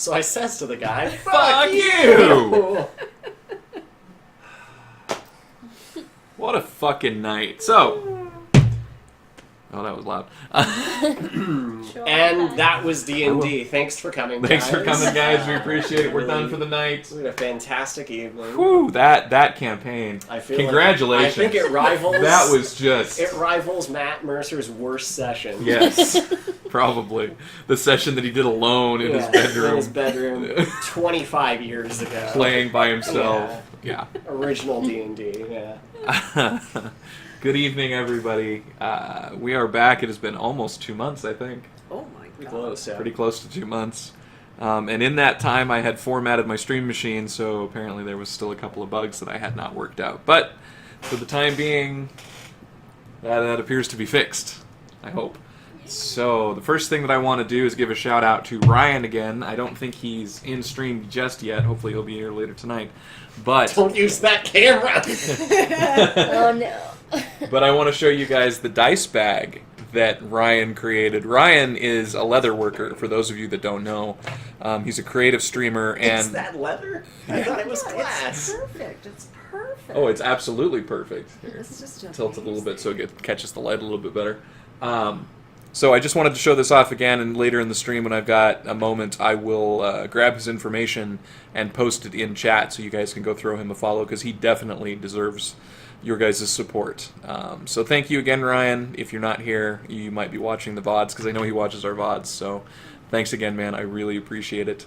So I says to the guy, "Fuck you!" What a fucking night. So... Oh, that was loud. And that was D&D. Thanks for coming, guys. Thanks for coming, guys. We appreciate it. We're done for the night. We had a fantastic evening. Whew, that campaign. I feel Congratulations. Like, I think it rivals... That was just... It rivals Matt Mercer's worst session. Yes, probably. The session that he did alone in his bedroom. In his bedroom 25 years ago. Playing by himself. Yeah. Original D&D, yeah. Good evening, everybody. We are back. It has been almost 2 months, I think. Oh my god. Pretty close, yeah. Pretty close to 2 months. And in that time, I had formatted my stream machine, so apparently there was still a couple of bugs that I had not worked out. But for the time being, that appears to be fixed, I hope. So the first thing that I want to do is give a shout out to Ryan again. I don't think he's in stream just yet. Hopefully he'll be here later tonight. But don't use that camera. Oh no. But I want to show you guys the dice bag that Ryan created. Ryan is a leather worker, for those of you that don't know. He's a creative streamer. And it's that leather? I thought it was glass. It's perfect. It's perfect. Oh, it's absolutely perfect. Here, it's just tilt it a little bit so it catches the light a little bit better. So I just wanted to show this off again, and later in the stream when I've got a moment, I will grab his information and post it in chat so you guys can go throw him a follow, because he definitely deserves your guys' support. So thank you again, Ryan. If you're not here, you might be watching the VODs, because I know he watches our VODs, so thanks again, man. I really appreciate it.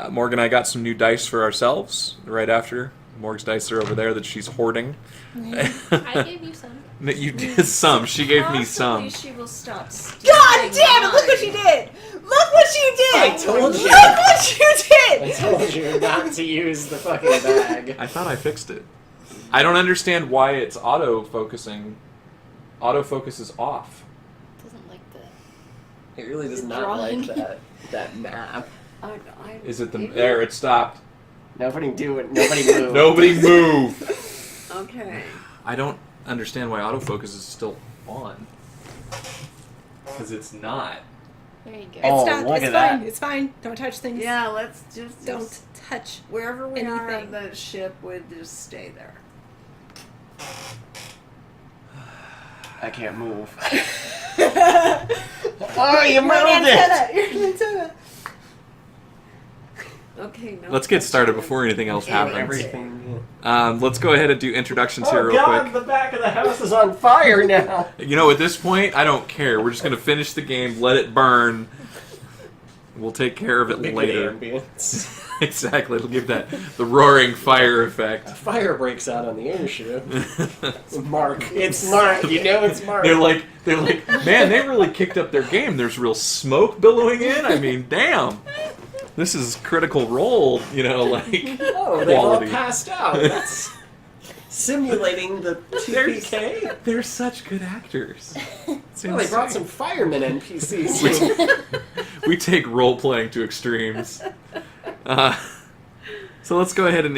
Morgan and I got some new dice for ourselves right after. Morg's dice are over there that she's hoarding. I gave you some. You did some. She gave me some. She will stop stealing. God damn it! Look what you did! Look what you did! I told you. Look what you did! I told you not to use the fucking bag. I thought I fixed it. I don't understand why it's auto-focusing. Autofocus is off. Doesn't like that. It really does The not drawing. like that map. Is it the... There, it stopped. Nobody do it. Nobody move. Nobody move! Okay. I don't understand why autofocus is still on. Because it's not. There you go. Oh, It's not. look It's at fine. that. It's fine. Don't touch things. Yeah, let's just Don't touch. wherever we are on anything. the ship, would just stay there. I can't move. Oh, you moved it! You're an antenna. Okay, no. Let's get started before anything else happens. Everything. Let's go ahead and do introductions here Oh real god, quick. the back of the house is on fire now. You know, at this point, I don't care. We're just going to finish the game, let it burn. We'll take care of it Make later. an ambience. Exactly, it'll give that the roaring fire effect. Fire breaks out on the airship. Mark. It's Mark. You know it's Mark. They're like, man, they really kicked up their game. There's real smoke billowing in. I mean, damn. This is Critical Role, Oh, they've all quality. passed out. That's simulating the TPK. They're such good actors. It's Well, they brought insane. some fireman NPCs. We take role playing to extremes. So let's go ahead and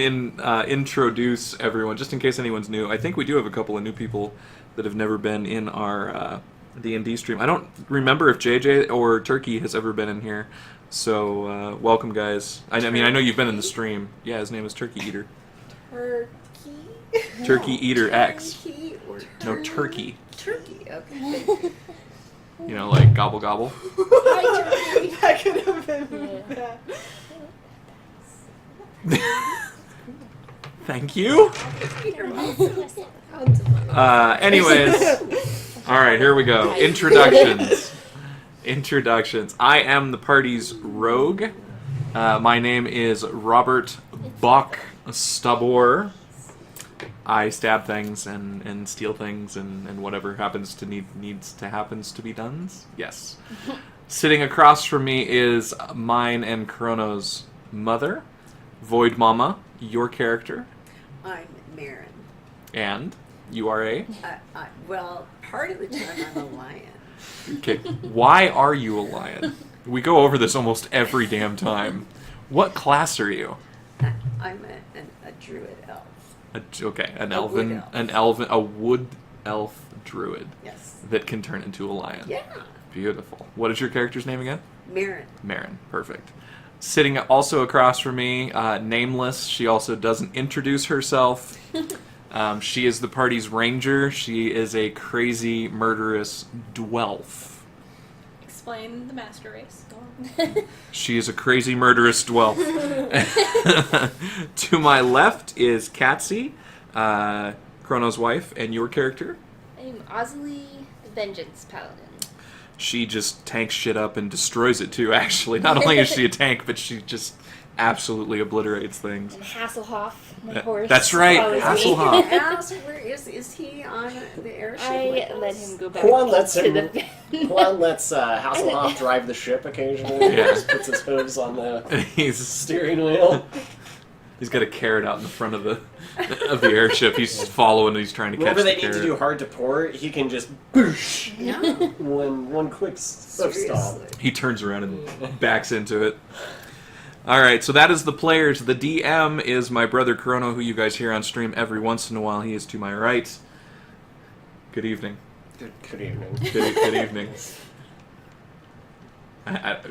introduce everyone, just in case anyone's new. I think we do have a couple of new people that have never been in our D&D stream. I don't remember if JJ or Turkey has ever been in here. So welcome, guys. I mean, I know you've been in the stream. Yeah, his name is Turkey Eater. Turkey. Turkey Eater X. Turkey or No, Turkey. Turkey. Okay. You know, like gobble gobble. That could have been bad. Thank you. Anyways, all right, here we go. Introductions. I am the party's rogue. My name is Robert Bach Stabor. I stab things and steal things and whatever happens to needs to be done. Yes. Sitting across from me is mine and Crono's mother, Void Mama, your character. I'm Marin. And you are a... Well, part of the time I'm a lion. Okay, why are you a lion? We go over this almost every damn time. What class are you? I'm a druid elf. Okay, a wood elf druid. Yes. That can turn into a lion. Yeah. Beautiful. What is your character's name again? Marin. Marin. Perfect. Sitting also across from me, nameless. She also doesn't introduce herself. She is the party's ranger. She is a crazy, murderous dwelf. Explain the master race. Go on. She is a crazy, murderous dwelf. To my left is Catzi, Crono's wife, and your character. I'm Ozzy, the Vengeance Paladin. She just tanks shit up and destroys it too, actually. Not only is she a tank, but she just absolutely obliterates things. And Hasselhoff, my horse. That's right, follows me. Hasselhoff. Alice, where is he on the airship? I with let us? him go back Juan lets to him. the van. Juan lets Hasselhoff drive the ship occasionally. Yeah. He just puts his hooves on the He's steering wheel. He's got a carrot out in the front of the airship. He's following. He's trying to catch Whenever the they need carrot. to do hard to port, he can just boosh Yeah. one quick stop. Seriously. He turns around and backs into it. All right, so that is the players. The DM is my brother Crono, who you guys hear on stream every once in a while. He is to my right. Good evening. Good evening. Good evening.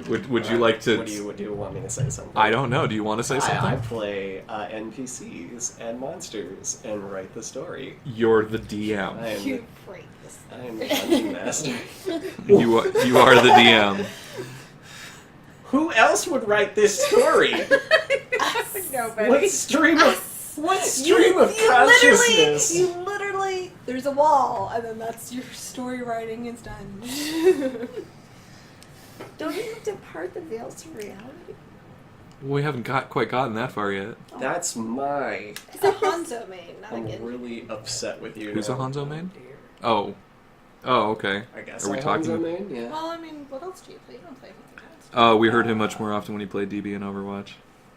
Would you like to? What do you want me to say something? I don't know. Do you want to say something? I play NPCs and monsters and write the story. You're the DM. I am You break this. I am the dungeon master. You are the DM. Who else would write this story? Nobody. What stream of consciousness? You literally, there's a wall, and then that's your story writing is done. Don't you have to part the veils of reality? We haven't quite gotten that far yet. That's my. It's a Hanzo main, not a I'm Genji. really upset with you. Who's a now. Hanzo main? Dear. Oh, okay. I guess Are we I'm talking? Hanzo main? Yeah. Well, I mean, what else do you play? You don't play anything else. Oh, we heard him much more often when he played DB in Overwatch.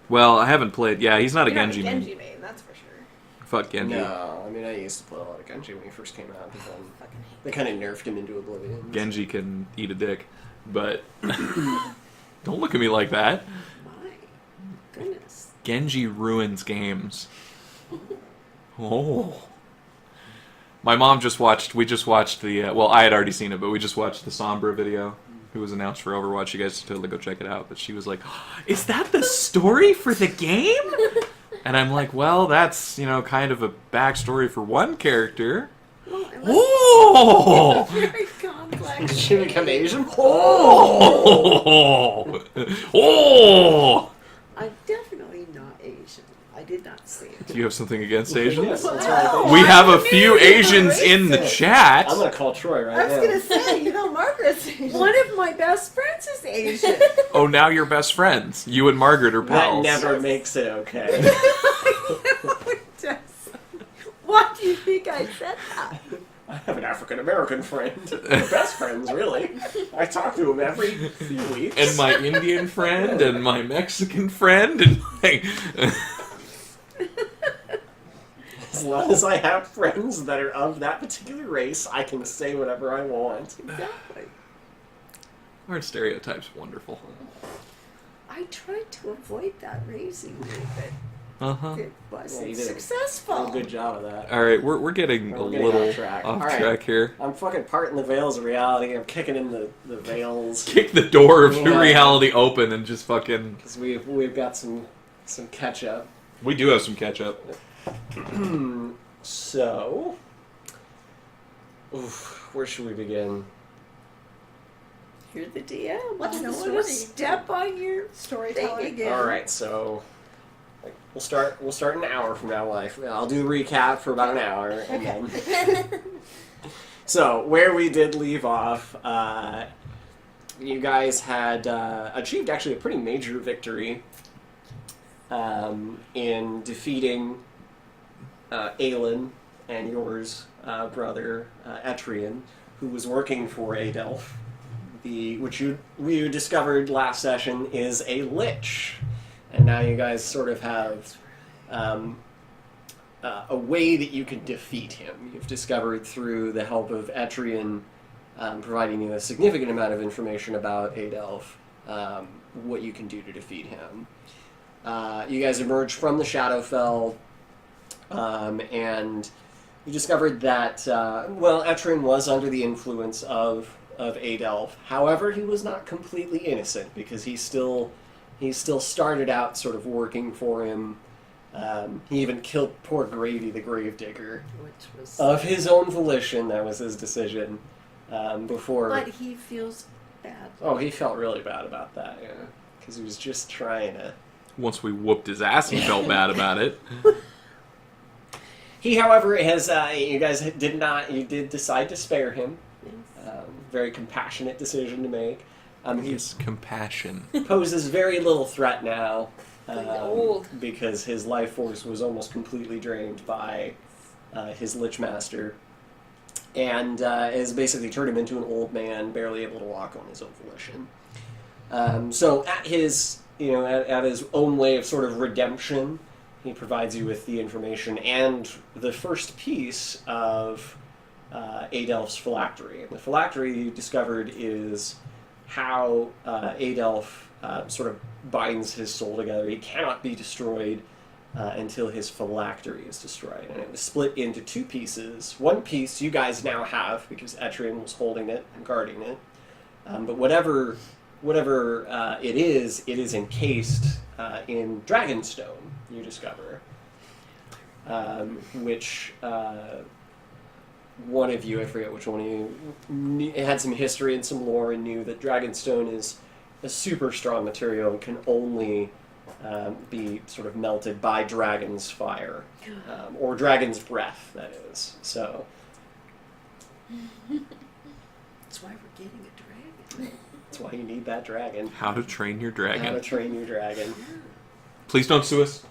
Well, I haven't played. Yeah, he's not a You're not Genji a main. Genji main, that's for sure. Fuck Genji. No, I mean I used to play a lot of Genji when he first came out. But then Fucking hate they kind of nerfed him into oblivion. Genji can eat a dick, but don't look at me like that. My goodness. Genji ruins games. Oh. My mom we just watched the, well, I had already seen it, but we just watched the Sombra video, who was announced for Overwatch. You guys should totally go check it out. But she was like, is that the story for the game? And I'm like, well, that's, kind of a backstory for one character. Well, it must Oh! be very complex. Did she become Asian? Oh! Oh! I'm definitely not Asian. I did not see it. Do you have something against Asians? Yes, that's right. We have a few Asians in the chat. I'm gonna call Troy right I was now. gonna say, Margaret's Asian. One of my best friends is Asian. Oh, now you're best friends. You and Margaret are That pals. never makes it okay. Why do you think I said that? I have an African American friend. We're best friends, really. I talk to him every few weeks. And my Indian friend, and my Mexican friend, and my... As long as I have friends that are of that particular race, I can say whatever I want. Exactly. Our stereotype's wonderful. I tried to avoid that raising you, but Uh-huh. it wasn't you did a successful. Good job of that. Alright, we're getting We're a getting little off track. off All right. track here. I'm fucking parting the veils of reality. I'm kicking in the veils. Kick the door of Yeah. reality open and just fucking... Because we've got some catch up. We do have some catch-up. So, where should we begin? You're the DM. What's I the don't want to story? step on your Storytelling. thing again. All right, so we'll start an hour from now. I'll do a recap for about an hour, and then. So where we did leave off, you guys had achieved actually a pretty major victory in defeating Aelin and yours brother Etrian, who was working for Adelph. Which we discovered last session is a lich, and now you guys sort of have a way that you can defeat him. You've discovered through the help of Etrian providing you a significant amount of information about Adelph, what you can do to defeat him. You guys emerged from the Shadowfell, and you discovered that, Etrian was under the influence of Adelph. However, he was not completely innocent, because he still he still started out sort of working for him. He even killed poor Gravy the Gravedigger. Which was. Of his own volition, that was his decision. Before. But he feels bad. Oh, he felt really bad about that, yeah. Because he was just trying to... Once we whooped his ass, he felt bad about it. He, however, has... you guys you did decide to spare him. Yes. Very compassionate decision to make. His compassion. Poses very little threat now. Old. Because his life force was almost completely drained by his Lich Master. And has basically turned him into an old man, barely able to walk on his own volition. So at his, at his own way of sort of redemption, he provides you with the information and the first piece of Adelph's phylactery. And the phylactery you discovered is how Adelph sort of binds his soul together. He cannot be destroyed until his phylactery is destroyed. And it was split into two pieces. One piece you guys now have, because Etrian was holding it and guarding it. But whatever it is encased in Dragonstone, you discover. Which one of you, I forget which one of you, had some history and some lore and knew that Dragonstone is a super strong material and can only be sort of melted by dragon's fire, or dragon's breath, that is. So That's why we're getting a dragon. that's why you need that dragon. How to train your How dragon. to train your dragon. Please don't sue us.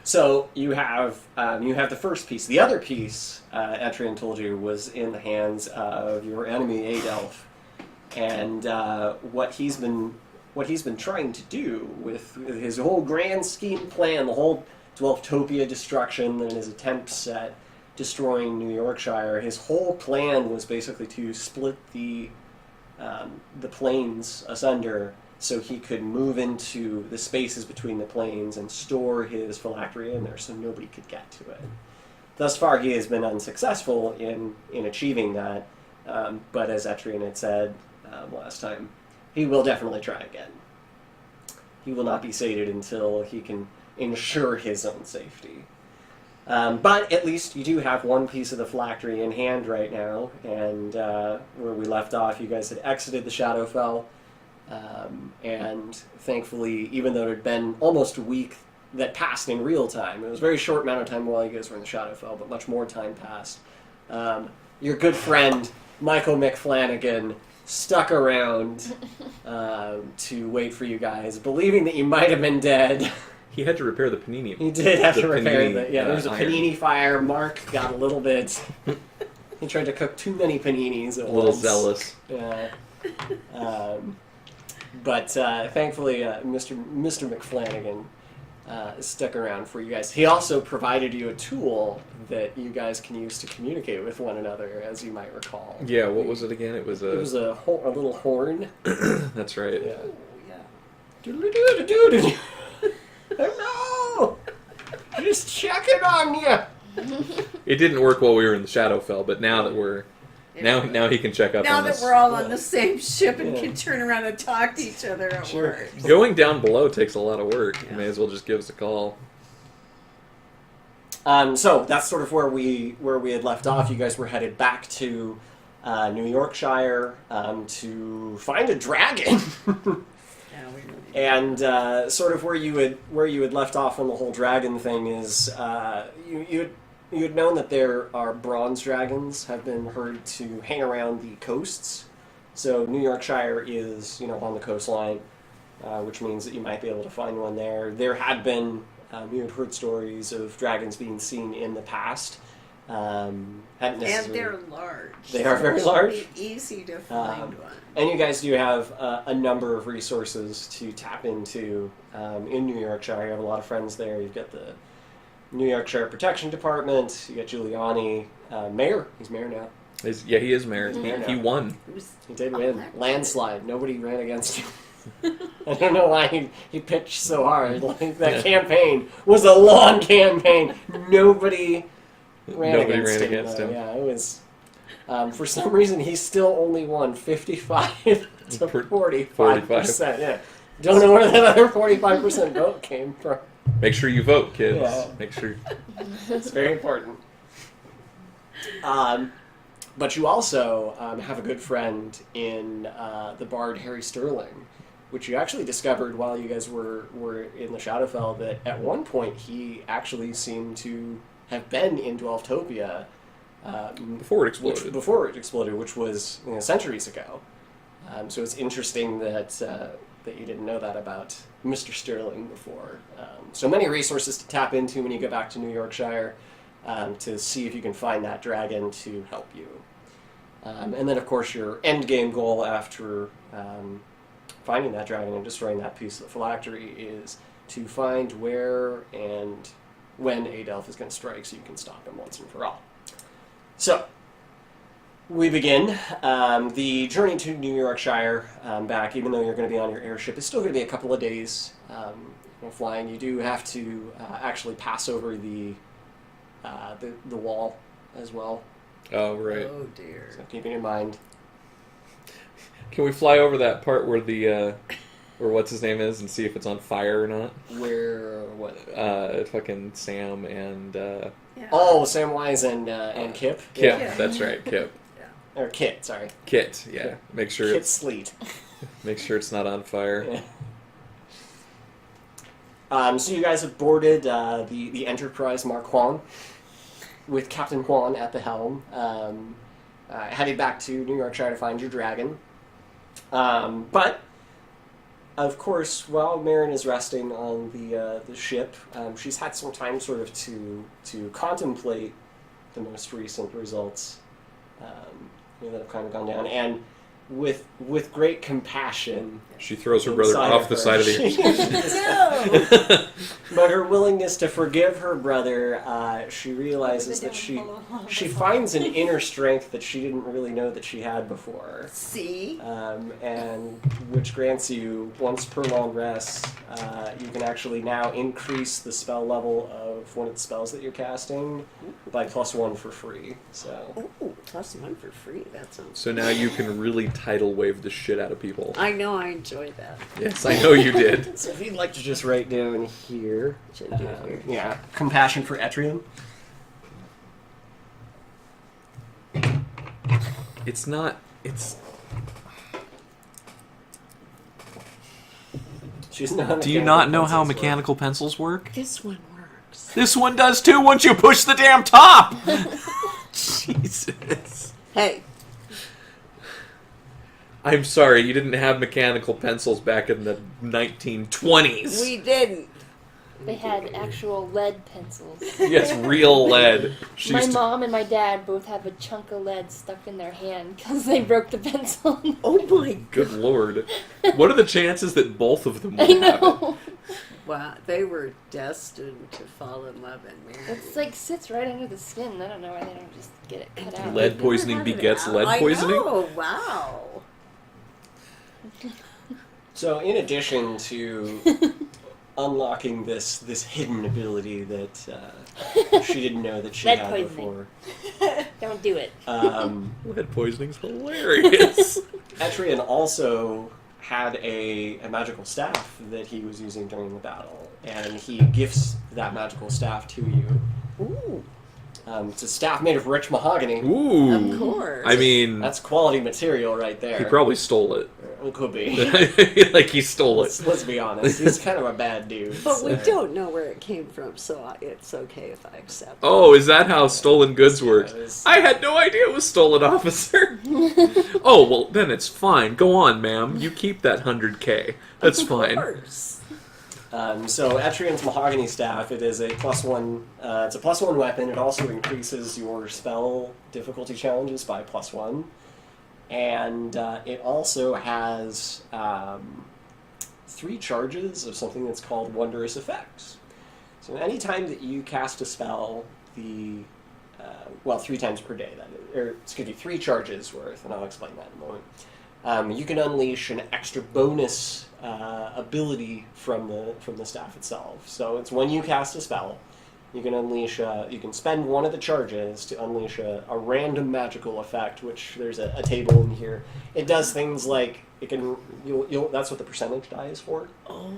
So you have the first piece. The other piece, Etrian told you, was in the hands of your enemy Adelph, and what he's been trying to do with his whole grand scheme plan, the whole Dwelftopia destruction, and his attempts at destroying New Yorkshire. His whole plan was basically to split the plains asunder, so he could move into the spaces between the planes and store his phylactery in there so nobody could get to it. Thus far, he has been unsuccessful in achieving that, but as Etrian had said last time, he will definitely try again. He will not be sated until he can ensure his own safety. But at least you do have one piece of the phylactery in hand right now, and where we left off, you guys had exited the Shadowfell. And thankfully, even though it had been almost a week that passed in real time, it was a very short amount of time while you guys were in the Shadowfell, but much more time passed. Your good friend, Michael McFlanagan, stuck around to wait for you guys, believing that you might have been dead. He had to repair the panini. He did have to repair panini, there was a iron. panini fire. Mark got a little bit... He tried to cook too many paninis at A little once. zealous. Yeah. But thankfully, Mr. McFlanagan stuck around for you guys. He also provided you a tool that you guys can use to communicate with one another, as you might recall. Yeah, what was it again? It was a... It was a little horn. That's right. Yeah. Oh, yeah. Doodle-doo-doo-doo-doo. Oh, no! Just checking on you. It didn't work while we were in the Shadowfell, but now that we're... Now he can check up Now on that us. we're all Yeah. on the same ship and Yeah. can turn around and talk to each other at Sure. work. Going down below takes a lot of work. You Yeah. may as well just give us a call. So that's sort of where we had left off. You guys were headed back to New Yorkshire to find a dragon. Yeah, we really And sort of where you had left off on the whole dragon thing is you had known that there are bronze dragons have been heard to hang around the coasts. So New Yorkshire is on the coastline, which means that you might be able to find one there. There had been you had heard stories of dragons being seen in the past. Hadn't And necessarily- they're large. They are very so large? It'd be easy to find one. And you guys do have a number of resources to tap into in New Yorkshire. You have a lot of friends there. You've got the New Yorkshire Protection Department. You got Giuliani, mayor. He's mayor now. Yeah, he is mayor. Yeah. He won. It was He did Oh, win. that- Landslide. Nobody ran against him. I don't know why he pitched so hard. Like, that campaign was a long campaign. Nobody ran Nobody against ran him. against though. him. Yeah, it was For some reason, he still only won 55 to 45%. Yeah. Don't know where that other 45% vote came from. Make sure you vote, kids. Yeah. Make sure. It's very important. But you also have a good friend in the bard Harry Sterling, which you actually discovered while you guys were in the Shadowfell, that at one point he actually seemed to have been in Dwelftopia Before it exploded. which was centuries ago. So it's interesting that you didn't know that about Mr. Sterling before. So many resources to tap into when you go back to New Yorkshire to see if you can find that dragon to help you. And then, of course, your end game goal after finding that dragon and destroying that piece of the phylactery is to find where and when Adelph is going to strike so you can stop him once and for all. So, we begin. The journey to New Yorkshire back, even though you're going to be on your airship, is still going to be a couple of days flying. You do have to actually pass over the wall as well. Oh, right. Oh dear. So keeping in mind. Can we fly over that part where where what's his name is and see if it's on fire or not? Where what? Fucking Sam and Yeah. Oh, Samwise and Kip. Kip. Yeah. That's right, Kip. Or Kit. Sorry. Kit. Yeah. Make sure Kit it's Sleet. make sure it's not on fire. Yeah. So you guys have boarded the Enterprise Mark Huang with Captain Huang at the helm, headed back to New Yorkshire to find your dragon. But of course, while Marin is resting on the ship, she's had some time sort of to contemplate the most recent results that have kind of gone down, and with great compassion, She throws her brother inside off of the her, side of the. No. but her willingness to forgive her brother, she realizes that she finds an inner strength that she didn't really know that she had before. See? And which grants you, once per long rest, you can actually now increase the spell level of one of the spells that you're casting by +1 for free. So Ooh, +1 for free. That sounds. So now you can really tidal wave the shit out of people. I know. I enjoyed that. Yes, I know you did. so if you'd like to just write down here, Should do it here. yeah, compassion for Etrian. It's not. It's. She's not. Do you not know how mechanical pencils work? This one works. This one does too once you push the damn top! Jesus. Hey, I'm sorry, you didn't have mechanical pencils back in the 1920s. we didn't. They had actual lead pencils. Yes, real lead. She My used to- mom and my dad both have a chunk of lead stuck in their hand because they broke the pencil. Oh my Good lord. What are the chances that both of them would I have it? know. Wow, they were destined to fall in love and marry. It's like sits right under the skin. I don't know why they don't just get it cut out. Lead poisoning Never had it begets out. lead poisoning? I know, wow. So, in addition to unlocking this hidden ability that she didn't know that she Lead had poisoning. before, Don't do it. Lead poisoning's hilarious. Etrian also had a magical staff that he was using during the battle, and he gifts that magical staff to you. Ooh, It's a staff made of rich mahogany. Ooh. of course. I mean, That's quality material right there. he probably stole it. It could be. Like he stole it. Let's be honest. He's kind of a bad dude. But we so- don't know where it came from, so it's okay if I accept. Oh, is that how stolen goods work? Yeah, it was- I had no idea it was stolen, officer. Oh, well, then it's fine. Go on, ma'am. You keep that 100K. That's Of fine. course. So Etrian's mahogany staff, it is a +1. It's a +1 weapon. It also increases your spell difficulty challenges by +1, and it also has 3 charges of something that's called Wondrous Effects. So anytime that you cast a spell, 3 times per day, or excuse me, 3 charges worth, and I'll explain that in a moment. You can unleash an extra bonus ability from the staff itself. So it's when you cast a spell, You can unleash. You can spend one of the charges to unleash a random magical effect. Which there's a table in here. It does things like it can. You'll. That's what the percentage die is for. Oh.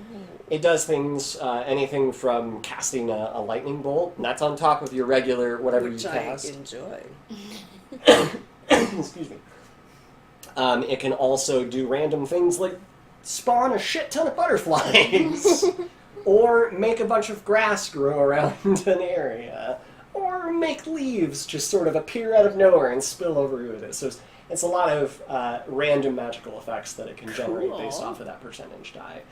It does things. Anything from casting a lightning bolt, and that's on top of your regular whatever Which you I cast. enjoy. Excuse me. It can also do random things like spawn a shit ton of butterflies. Or make a bunch of grass grow around an area. Or make leaves just sort of appear out of nowhere and spill over with it. So it's a lot of random magical effects that it can generate based off of that percentage die.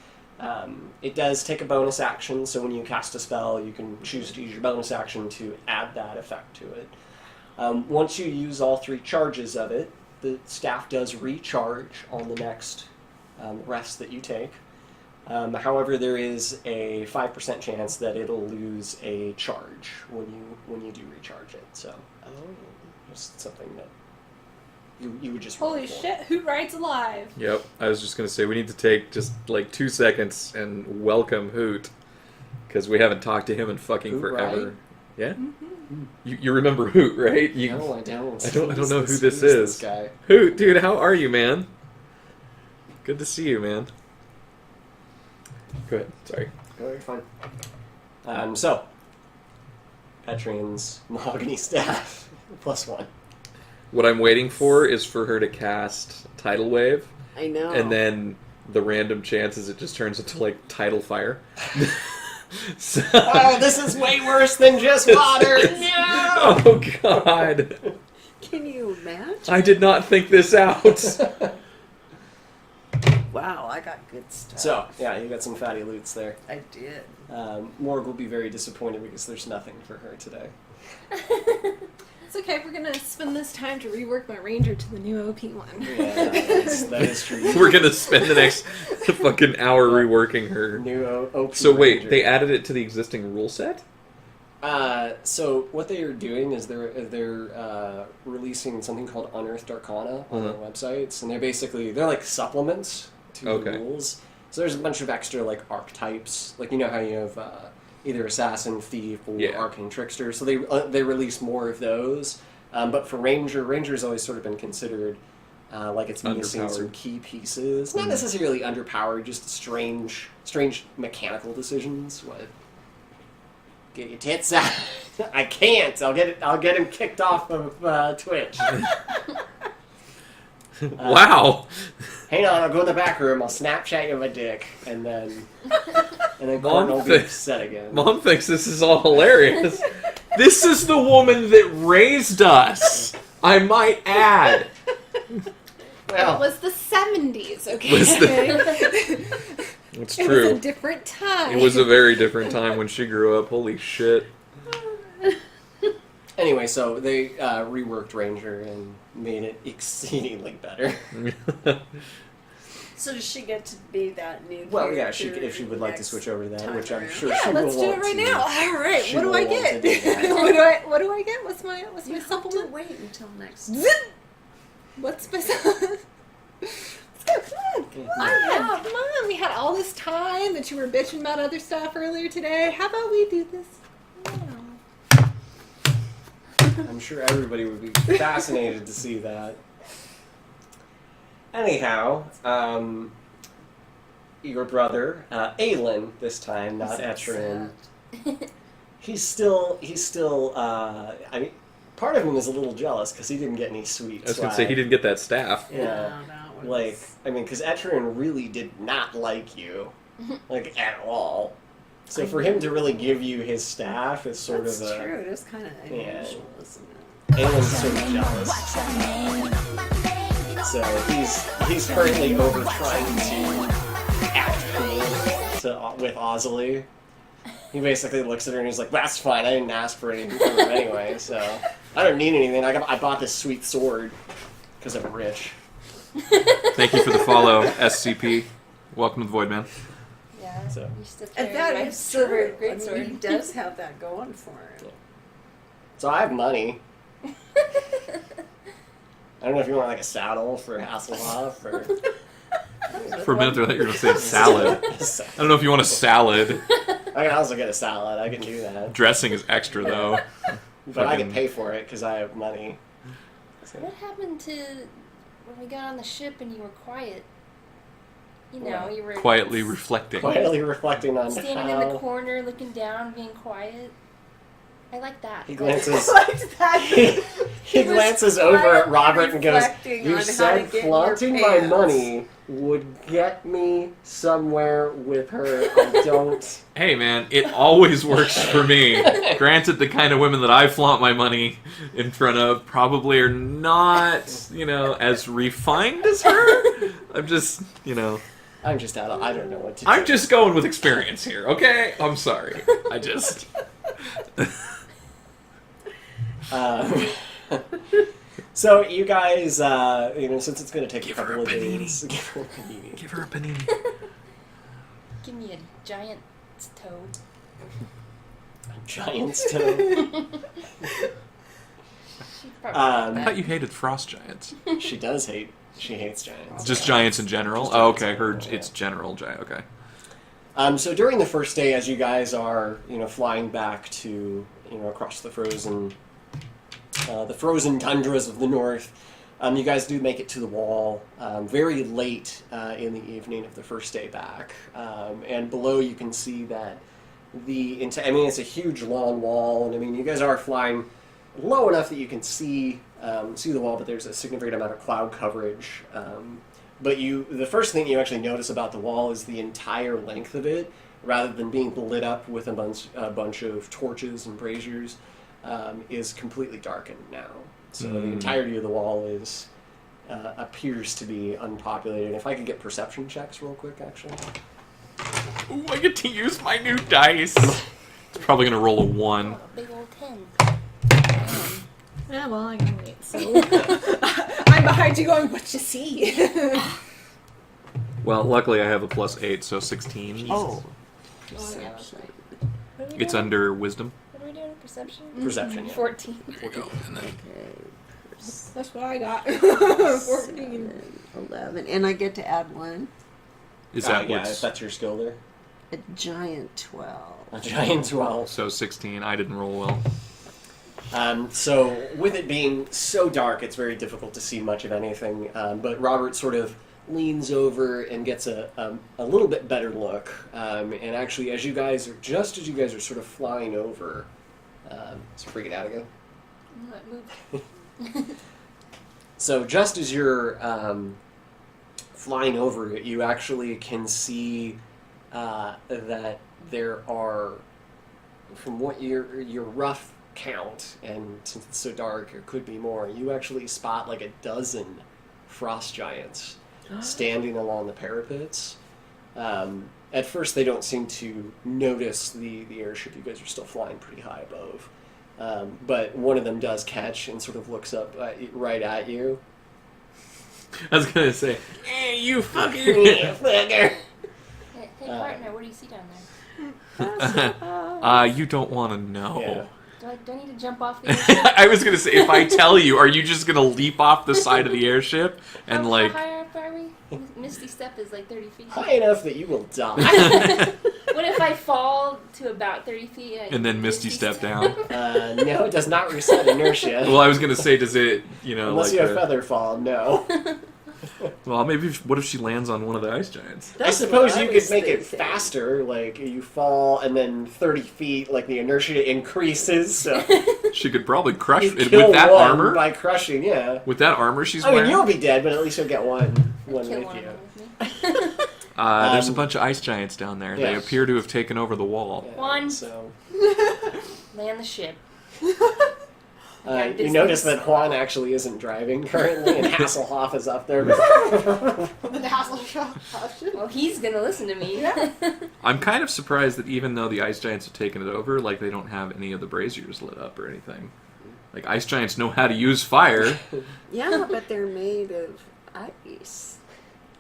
It does take a bonus action, so when you cast a spell, you can choose to use your bonus action to add that effect to it. Once you use all 3 charges of it, the staff does recharge on the next rest that you take. However, there is a 5% chance that it'll lose a charge when you do recharge it. So, just something that you would just Holy roll for. shit, who rides alive? Yep, I was just going to say, we need to take just like 2 seconds and welcome Hoot, because we haven't talked to him in fucking Hoot, forever. right? Yeah? You remember Hoot, right? No, I don't. I don't know who this who's is. This guy? Hoot, dude, how are you, man? Good to see you, man. Go ahead, sorry. Oh, you're fine. So, Etrian's mahogany staff, +1. What I'm waiting for is for her to cast Tidal Wave, I know. and then the random chances it just turns into, like, Tidal Fire. So, Oh, this is way worse than just water! No! oh, God. Can you imagine? I did not think this out. Wow, I got good stuff. So, yeah, you got some fatty loots there. I did. Morg will be very disappointed because there's nothing for her today. It's okay, we're gonna spend this time to rework my ranger to the new OP one. Yeah, that is true. We're going to spend the next fucking hour reworking her. New OP So wait, Ranger. they added it to the existing rule set? So what they are doing is they're releasing something called Unearthed Arcana on their websites, and they're like supplements to the rules. So there's a bunch of extra like archetypes, like you know how you have either assassin, thief, or arcane trickster. So they release more of those. But for Ranger's always sort of been considered like it's missing some key pieces. Not necessarily underpowered, just strange mechanical decisions. What? Get your tits out! I can't. I'll get him kicked off of Twitch. Wow! Hang on, I'll go in the back room. I'll Snapchat you my dick, and then Mom Crono will be thinks- upset again. Mom thinks this is all hilarious. This is the woman that raised us, I might add. It Well, was the 70s, okay? Was It's It was true. a different time. It was a very different time when she grew up. Holy shit. anyway, so they reworked Ranger and made it exceedingly better. So does she get to be that new Well, yeah, character if she would like to next switch over to that, time which I'm around? sure Yeah, she let's will do want it right to. now. All right, She what do will I want to get? do that. what do I get? What's my You have to supplement? wait until next. Zip! What's my supplement? Let's go, come on. Come on. We had all this time that you were bitching about other stuff earlier today. How about we do this now? I'm sure everybody would be fascinated to see that. Anyhow, your brother, Aelin, this time, not Etrin. He's still. I mean, part of him is a little jealous because he didn't get any sweet I was going to swag. say, he didn't get that staff. Yeah. that was... Like, I mean, because Etrin really did not like you, like at all. So for him to really give you his staff is sort That's of a. true. It is kind of Yeah. unusual, isn't it? Aelin's sort of jealous. So he's currently over trying to act cool with Ozzy. He basically looks at her and he's like, "That's fine. I didn't ask for anything from him anyway, so I don't need anything. I bought this sweet sword because I'm rich." Thank you for the follow, SCP. Welcome to the Void, man. Yeah. So. Used to And carry that my is silver true. I mean, greatsword. he does have that going for him. So I have money. I don't know if you want like a saddle for Hasselhoff or. For a minute there, I thought you were going to say salad. I don't know if you want a salad. I can also get a salad. I can do that. Dressing is extra, though. But I can pay for it because I have money. So. What happened to when we got on the ship and you were quiet? You know, What? you were Quietly reflecting. Quietly reflecting on standing how in the corner, looking down, being quiet. I like that. he glances. Like that. He glances over at Robert and goes, reflecting "You on how to said get flaunting your my pants." money would get me somewhere with her. I don't." Hey, man, it always works for me. Granted, the kind of women that I flaunt my money in front of probably are not, as refined as her. I'm just, I'm just out of. I don't know what to do. I'm just going with experience here, okay? I'm sorry. I just... So you guys, since it's going to take Give a her couple a of panini. days, give her a panini. Give her a panini. Give me a giant toe. Giant's toe. She'd probably I like thought you hated frost giants. She does hate. She hates giants. Just giants in general? Just Oh, giants okay. in Her, general, it's general giant. Okay. So during the first day, as you guys are, flying back to, across the frozen tundras of the north, you guys do make it to the wall very late in the evening of the first day back. And below you can see that it's a huge long wall, and you guys are flying low enough that you can see the wall, but there's a significant amount of cloud coverage. But the first thing you actually notice about the wall is the entire length of it, rather than being lit up with a bunch of torches and braziers, is completely darkened now. So the entirety of the wall appears to be unpopulated. If I could get perception checks real quick, actually. Ooh, I get to use my new dice. It's probably going to roll a 1. a big old 10. Yeah, well, I can wait. So I'm behind you, going, "What you see?" Well, luckily I have a +8, so 16. Oh. Perception. It's under wisdom. What are we doing? Perception? Perception, yeah. 14. And then That's what I got. 14. 11. And I get to add 1. is that yeah, what's... if that's your skill there. A giant 12. A giant 12. So 16. I didn't roll well. So with it being so dark, it's very difficult to see much of anything. But Robert sort of leans over and gets a little bit better look. And actually, as you guys are sort of flying over, so freak it out again. Move. So just as you're flying over it, you actually can see that there are, from what your rough count, and since it's so dark, there could be more, you actually spot like a dozen frost giants standing along the parapets. At first, they don't seem to notice the airship. You guys are still flying pretty high above. But one of them does catch and sort of looks up right at you. I was going to say, hey, you fucker! Fucker! Hey, partner, what do you see down there? You don't want to know. Yeah. Do I need to jump off the airship? I was going to say, if I tell you, are you just going to leap off the side of the airship and How high up are we? Misty Step is like 30 feet. High enough that you will die. What if I fall to about 30 feet? and then Misty Step down? No, it does not reset inertia. Well, I was going to say, does it, Unless like you have the- feather fall, no. Well, maybe, what if she lands on one of the ice giants? I suppose you could make it faster, like you fall and then 30 feet, like the inertia increases, so She could probably crush you it kill with that one armor. by crushing, yeah. With that armor she's I mean, wearing. you'll be dead, but at least you'll get one Kill with one you. of them with me. There's a bunch of ice giants down there. They Yeah. appear to have taken over the wall. Yeah, One. So, Land the ship. you notice that Juan actually isn't driving currently, and Hasselhoff is up there. The Hasselhoff. Well, he's gonna listen to me. I'm kind of surprised that even though the ice giants have taken it over, like they don't have any of the braziers lit up or anything. Like ice giants know how to use fire. Yeah, but they're made of ice.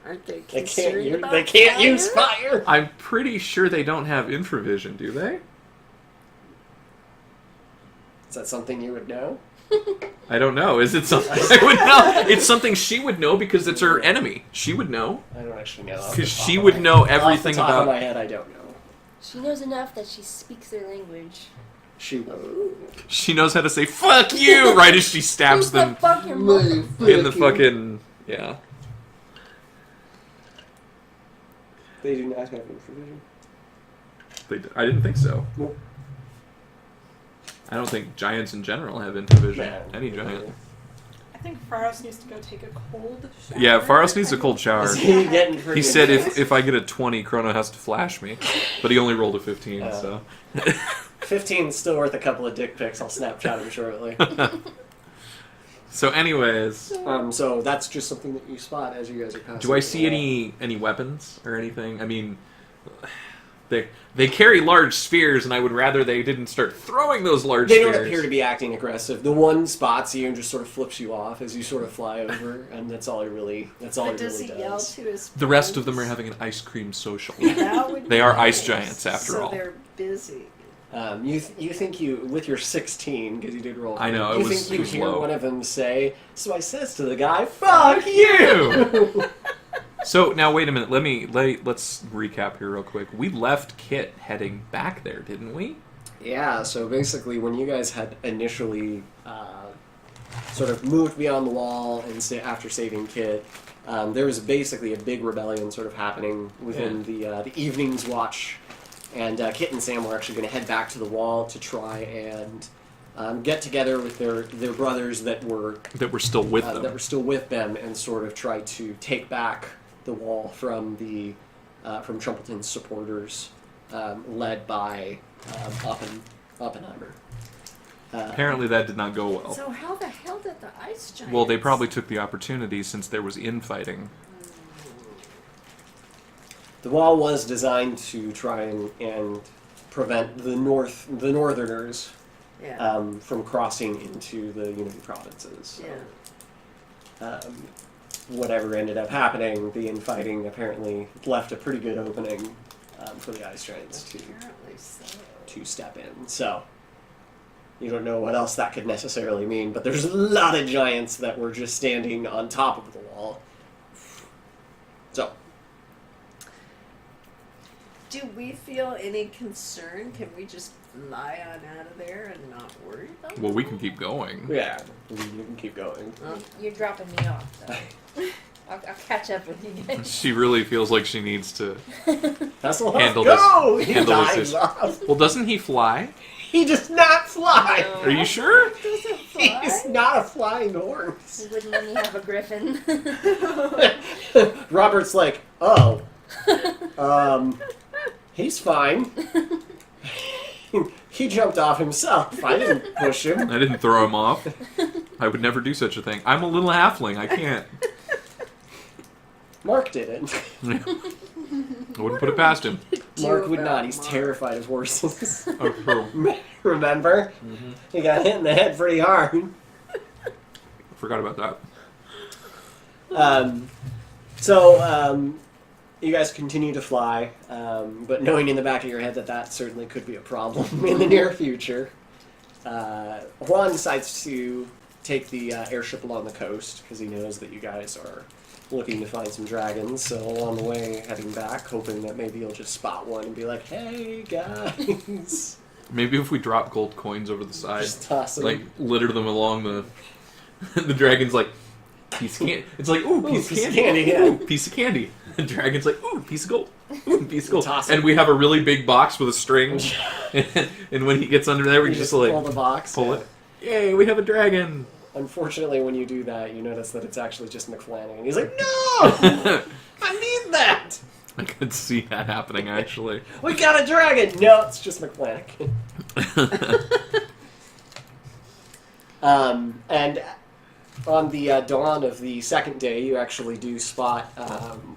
Aren't they They concerned can't, about they can't fire? use fire! I'm pretty sure they don't have infravision, do they? Is that something you would know? I don't know. Is it something I would know? It's something she would know because it's her enemy. She would know. I don't actually know. Because she would know everything Off the top of about... my head, I don't know. She knows enough that she speaks their language. She She knows how to say "fuck you" right as she stabs Who the them fuck your mother? in the fucking yeah. They do not have information. I didn't think so. Nope. I don't think giants in general have infravision. Yeah. Any giant. I think Faros needs to go take a cold shower. Yeah, Faros needs a cold shower. Is he getting He freaking said pissed? if I get a 20, Crono has to flash me. But he only rolled a 15, so. 15 is still worth a couple of dick pics. I'll Snapchat him shortly. So anyways, So that's just something that you spot as you guys are passing. do I see any weapons or anything? I mean, they carry large spears, and I would rather they didn't start throwing those large They spears. don't appear to be acting aggressive. The one spots you and just sort of flips you off as you sort of fly over, and that's all he really. That's all But he does really he yell does. to his The rest of them are friends? having an ice cream social. That would They be are ice nice. giants, after all. So they're busy. You think you with your 16 because you did roll. I know, You it think you was hear low. one of them say? So I says to the guy, "Fuck you." So now wait a minute. Let's recap here real quick. We left Kit heading back there, didn't we? Yeah, so basically when you guys had initially sort of moved beyond the wall and after saving Kit, there was basically a big rebellion sort of happening within the evening's watch, and Kit and Sam were actually going to head back to the wall to try and get together with their brothers that were still with them. that were still with them and sort of try to take back the wall from from Trumpleton's supporters, led by Oppenheimer. Apparently that did not go well. So how the hell did the ice giants? Well, they probably took the opportunity since there was infighting. The wall was designed to try and prevent the Northerners Yeah. from crossing into the Unity provinces. Yeah. Whatever ended up happening, the infighting apparently left a pretty good opening for the ice giants Apparently so. to step in. So you don't know what else that could necessarily mean, but there's a lot of giants that were just standing on top of the wall. So Do we feel any concern? Can we just fly on out of there and not worry about Well, them? we can keep going. yeah, you can keep going. You're dropping me off, though. I'll catch up with you guys. She really feels like she needs to. Hasselhoff, Handle go! this- He handle this dives issue. off. Well, doesn't he fly? He does not fly. Are you sure? Doesn't fly? He's not a flying horse. We wouldn't let me have a griffin. Robert's like, oh, he's fine. He jumped off himself. I didn't push him. I didn't throw him off. I would never do such a thing. I'm a little halfling. I can't. Mark didn't. I wouldn't put it past him. Mark would about not. He's Mark. terrified of horses. Oh, true. Remember? He got hit in the head pretty hard. Forgot about that. You guys continue to fly, but knowing in the back of your head that certainly could be a problem in the near future, Juan decides to take the airship along the coast because he knows that you guys are looking to find some dragons. So along the way, heading back, hoping that maybe you'll just spot one and be like, "Hey guys!" Maybe if we drop gold coins over the side, Just toss them. like litter them along the. The dragon's like, piece of candy. It's like, ooh, piece of candy. yeah. Ooh, piece of candy. The dragon's like, ooh, piece of gold. Ooh, piece of gold. Toss it. And we have a really big box with a string. And when he gets under there, we You just pull like the box. pull yeah. it. Yay, we have a dragon. Unfortunately, when you do that, you notice that it's actually just McFlanagan. He's like, "No, I need that. I could see that happening, actually. We got a dragon." No, it's just McFlanagan. And on the dawn of the second day, you actually do spot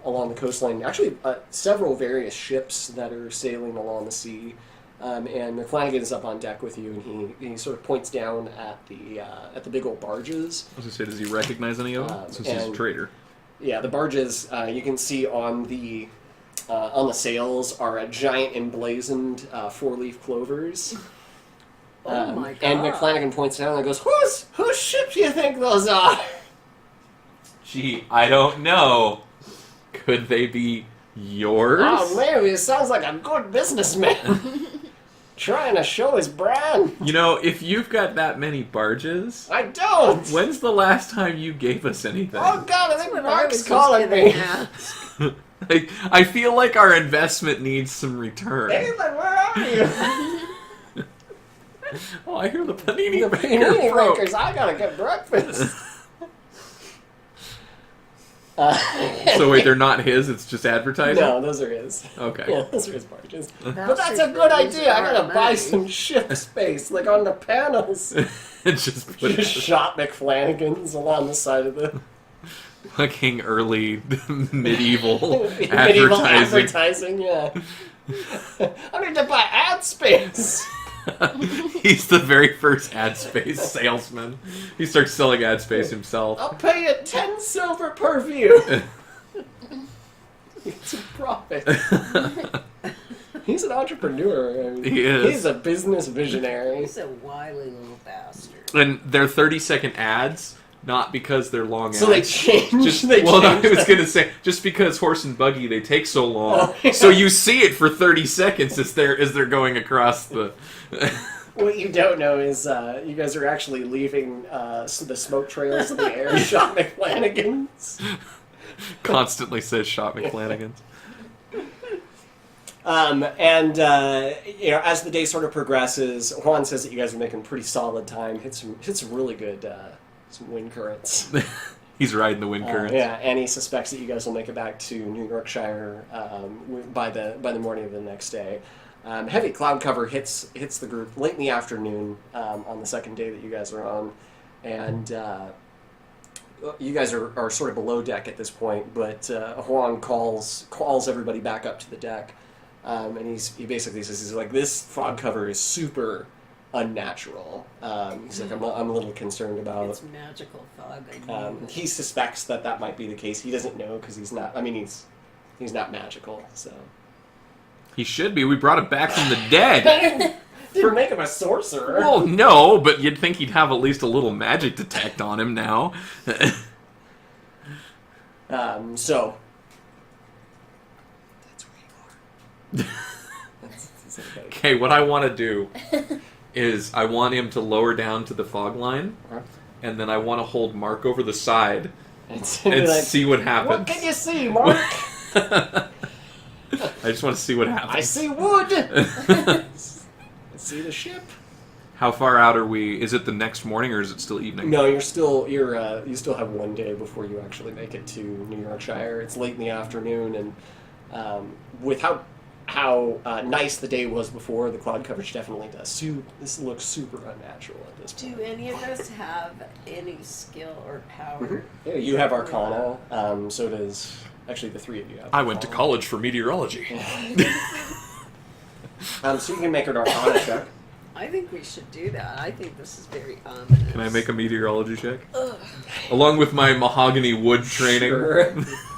along the coastline actually several various ships that are sailing along the sea. And McFlanagan is up on deck with you, and he sort of points down at the big old barges. I was gonna say, does he recognize any of them? Since he's a and- traitor. Yeah, the barges you can see on the sails are a giant emblazoned four-leaf clovers. Oh my god. And McFlanagan points down and goes, "Whose ship do you think those are?" Gee, I don't know. Could they be Yours? Oh, man, he sounds like a good businessman. Trying to show his brand. You know, if you've got that many barges, I don't. when's the last time you gave us anything? Oh, God, I think What I Mark's was just calling gonna me. ask. Like, I feel like our investment needs some return. David, where are you? Oh, I hear the panini The maker panini broke. makers, I gotta get breakfast. So wait, they're not his, it's just advertising? No, those are his. Okay. Yeah, those are his barges. But Bastard that's a good birds idea. I are gotta buy money. some ship space, like on the panels. Just put Just shot McFlanagan's along the side of the fucking early medieval medieval advertising. advertising. Yeah. I need to buy ad space. He's the very first ad space salesman. He starts selling ad space himself. I'll pay you 10 silver per view. It's a profit. He's an entrepreneur. I mean, He is. He's a business visionary. He's a wily little bastard. And they're 30-second ads, not because they're long ads. So they changed. Just, they well, I changed was that. going to say, just because horse and buggy, they take so long. Oh, yeah. So you see it for 30 seconds as they're going across the... What you don't know is you guys are actually leaving the smoke trails in the air. Shot McFlanagan's. Constantly says shot McFlanagan's. And you know, as the day sort of progresses, Juan says that you guys are making pretty solid time. Hit some really good some wind currents. He's riding the wind currents. Yeah, and he suspects that you guys will make it back to New Yorkshire by the morning of the next day. Heavy cloud cover hits the group late in the afternoon on the second day that you guys are on, and you guys are sort of below deck at this point. But Juan calls everybody back up to the deck, and he basically says, he's like, this fog cover is super unnatural. He's like, I'm a little concerned about. It's magical fog. He suspects that might be the case. He doesn't know because he's not. I mean, he's not magical, so. He should be. We brought him back from the dead. Didn't make him a sorcerer. Well, no, but you'd think he'd have at least a little magic detect on him now. So. That's where you are. That's okay. Okay, what I want to do is I want him to lower down to the fog line, and then I want to hold Mark over the side And and like, see what happens. what can you see, Mark? I just want to see what happens. I see wood. I see the ship. How far out are we? Is it the next morning or is it still evening? No, you still have one day before you actually make it to New Yorkshire. It's late in the afternoon, and with how nice the day was before, the cloud coverage definitely does. This looks super unnatural at this point. Do any of us have any skill or power? Yeah, you have Arcana. So does actually the three of you have. I went to Arcana. college for meteorology. So you can make an Arcana check. I think we should do that. I think this is very ominous. Can I make a meteorology check? Along with my mahogany wood training. Sure.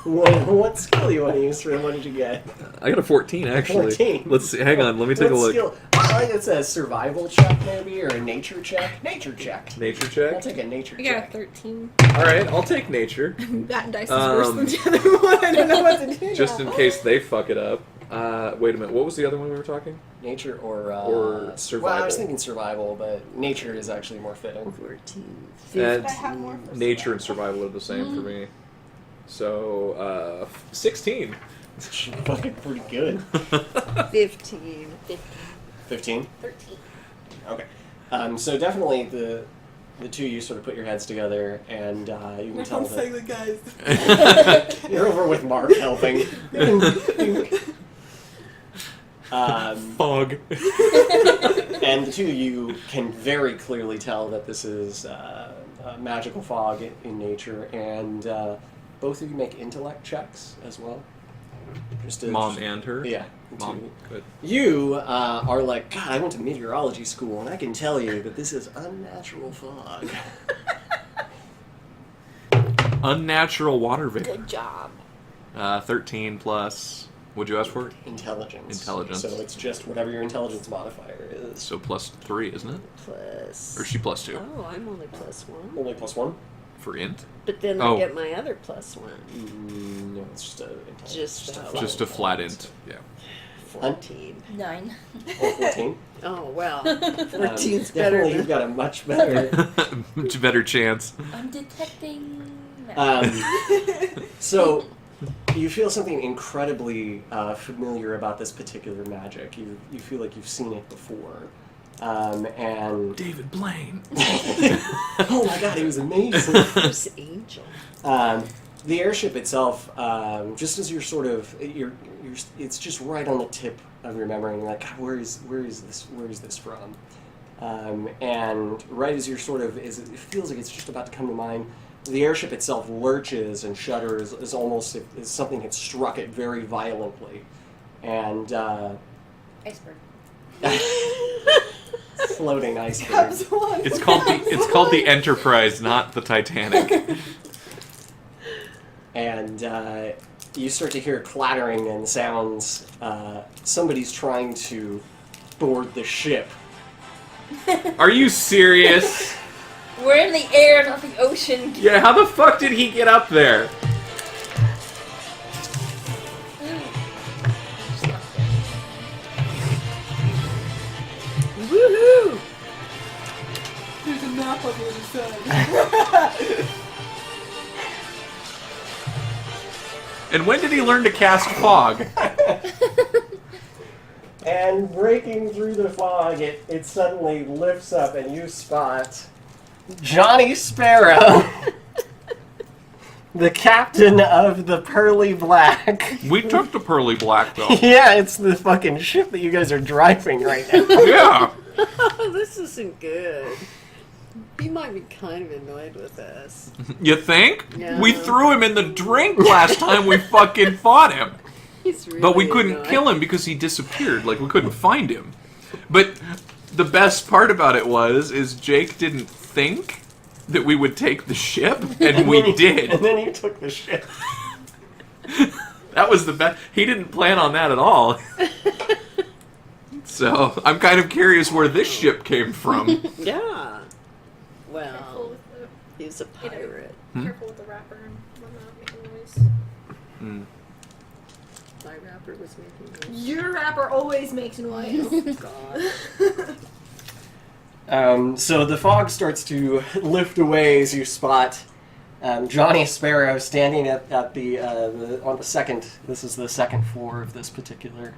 What skill you want to use for it? What did you get? I got a 14 actually. 14. Let's see. Hang on. Let me take What a look. skill? I think it's a survival check maybe, or a nature check. Nature check. Nature I'll check. take a nature I got a check. 13. All right, I'll take nature, That dice is worse than Um, the other one. I don't know what to do. just in case they fuck it up. Wait a minute. What was the other one we were talking? Nature or survival. Well, I was thinking survival, but nature is actually more fitting. 14. And I have more for nature and survival are the same for me. So 16. Fucking pretty good. 15. 15. 13. Okay. So definitely the two of you sort of put your heads together, and you can tell that the guys. you're over with Mark helping. Fog. And the two of you can very clearly tell that this is a magical fog in nature, and both of you make intellect checks as well. Just to, Mom and her. Yeah. the Mom. two. Good. You are like, God, I went to meteorology school, and I can tell you that this is unnatural fog. Unnatural water vapor. Good job. 13 plus. What'd you ask for? Intelligence. Intelligence. So it's just whatever your intelligence modifier is. So plus 3, isn't it? Plus. Or is she plus 2? Oh, I'm only plus 1. Only plus 1? For int? But then Oh. I get my other +1. No, it's just a Just a flat int. Yeah. 14. 9. Or 14. Oh, well. 14's better Definitely, than... you've got a much better. Much better chance. I'm detecting. So, you feel something incredibly familiar about this particular magic. You feel like you've seen it before. And David Blaine. oh my god, it was amazing. Who's Angel? The airship itself, just as you're sort of, it's just right on the tip of your memory. And you're like, God, where is this from? And right as you're sort of, it feels like it's just about to come to mind. The airship itself lurches and shudders as almost if something had struck it very violently, and Iceberg. floating iceberg. It's called the Enterprise, not the Titanic. And you start to hear clattering and sounds. Somebody's trying to board the ship. Are you serious? We're in the air, not the ocean. Yeah, how the fuck did he get up there? Woohoo! There's a map on the other side. And when did he learn to cast fog? And breaking through the fog, it suddenly lifts up, and you spot Johnny Sparrow, the captain of the Pearly Black. We took the Pearly Black, though. Yeah, it's the fucking ship that you guys are driving right now. Yeah. Oh, this isn't good. He might be kind of annoyed with us. You think? Yeah. We threw him in the drink last time we fucking fought him. He's really But we couldn't annoyed. kill him because he disappeared. Like, we couldn't find him. But the best part about it is Jake didn't think that we would take the ship, and we did. And then you took the ship. That was the best. He didn't plan on that at all. So, I'm kind of curious where this ship came from. Yeah. Careful Well, with the, he's a pirate. careful with the wrapper and whatnot making noise. Hmm. My rapper was making noise. Your wrapper always makes noise. God. So the fog starts to lift away as you spot Johnny Sparrow standing at the on the second. This is the second floor of this particular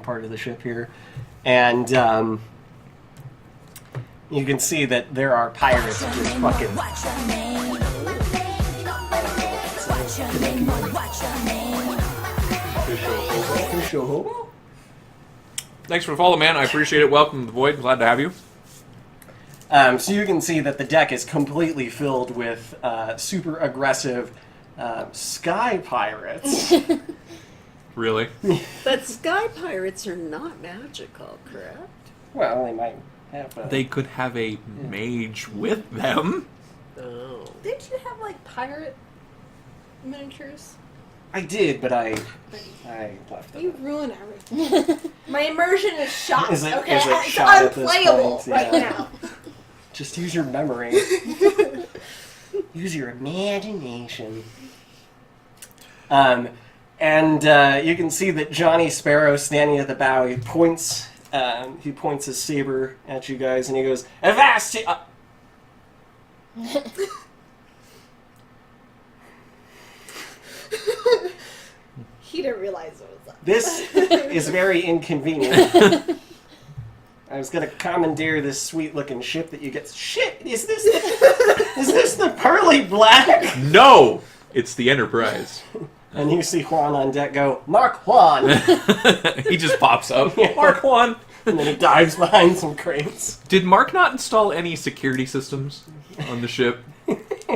part of the ship here, and you can see that there are pirates just fucking. Thanks for the follow, man. I appreciate it. Welcome to the Void. Glad to have you. So you can see that the deck is completely filled with super aggressive sky pirates. Really? But sky pirates are not magical, correct? Well, they might have. They could have a mage with them. Oh. Didn't you have like pirate miniatures? I did, but I left You them. ruin everything. My immersion is shot. Is it- okay, is it it's shot at this unplayable point? right Yeah. now. Just use your memory. Use your imagination. And you can see that Johnny Sparrow standing at the bow. He points his saber at you guys, and he goes, "Avast!" He didn't realize it was up. This is very inconvenient. I was gonna commandeer this sweet-looking ship that you get. Shit! Is this the Pearly Black? No! It's the Enterprise. And you see Juan on deck go, "Mark Juan!" He just pops up. Mark one. And then he dives behind some crates. Did Mark not install any security systems on the ship?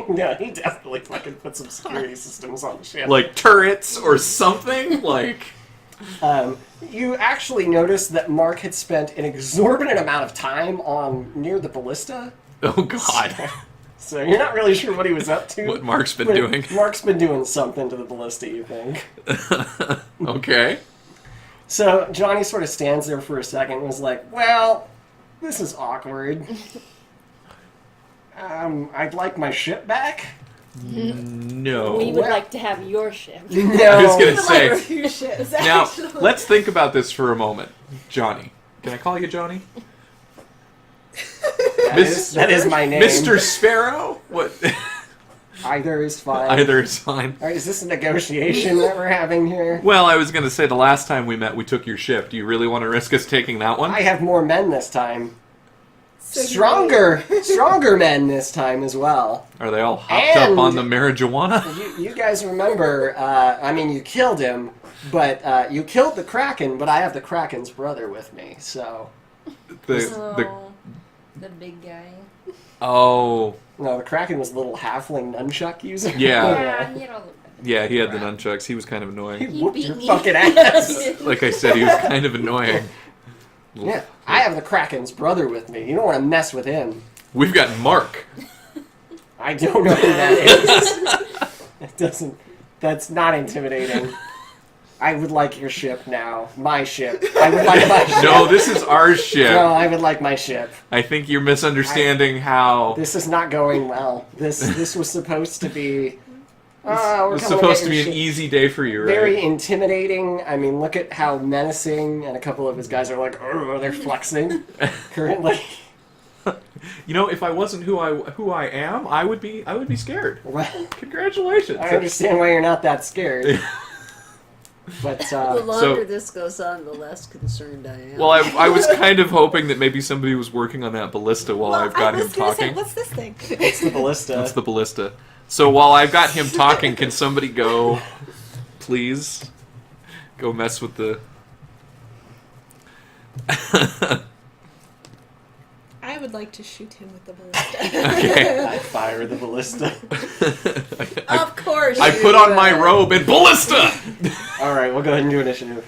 No, he definitely fucking put some security systems on the ship. Like turrets or something? Like... You actually noticed that Mark had spent an exorbitant amount of time near the ballista. Oh, God. So you're not really sure what he was up to. What Mark's been but doing. Mark's been doing something to the ballista, you think. Okay. So Johnny sort of stands there for a second and was like, "Well, this is awkward. I'd like my ship back. No. We would Well- like to have your ship. No. I was gonna say. Like few ships, Now, actually. let's think about this for a moment. Johnny. Can I call you Johnny? That is my name. Mr. Sparrow? What? Either is fine. Either is fine. Alright, is this a negotiation that we're having here? Well, I was going to say the last time we met, we took your ship. Do you really want to risk us taking that one? I have more men this time. So Stronger men this time as well. Are they all hopped up And- on the marijuana? You guys remember, you killed him, but you killed the Kraken, but I have the Kraken's brother with me, so... The big guy. Oh, No, the Kraken was a little halfling nunchuck user. Yeah. He had all the. yeah, he had the nunchucks. He was kind of He annoying. whooped beat your me. fucking ass. Like I said, he was kind of annoying. Yeah, I have the Kraken's brother with me. You don't want to mess with him. We've got Mark. I don't know who that is. It doesn't... That's not intimidating. I would like your ship now. My ship. I would like my ship. No, this is our ship. No, I would like my ship. I think you're misunderstanding how... This is not going well. This was supposed to be... we're It's coming supposed get to be your an ship. easy day for you, right? Very intimidating. I mean, look at how menacing, and a couple of his guys are like, "Ugh," they're flexing currently. You know, if I wasn't who I am, I would be scared. Well, Congratulations. I understand why you're not that scared. But, The longer so- this goes on, the less concerned I am. Well, I was kind of hoping that maybe somebody was working on that ballista while Well, I've got I him was gonna say, talking. what's this thing? it's the ballista. That's the ballista. So while I've got him talking, can somebody go, please, go mess with the... I would like to shoot him with the ballista. Okay. I fire the ballista. I Of course. put on my robe and ballista! All right, we'll go ahead and do initiative.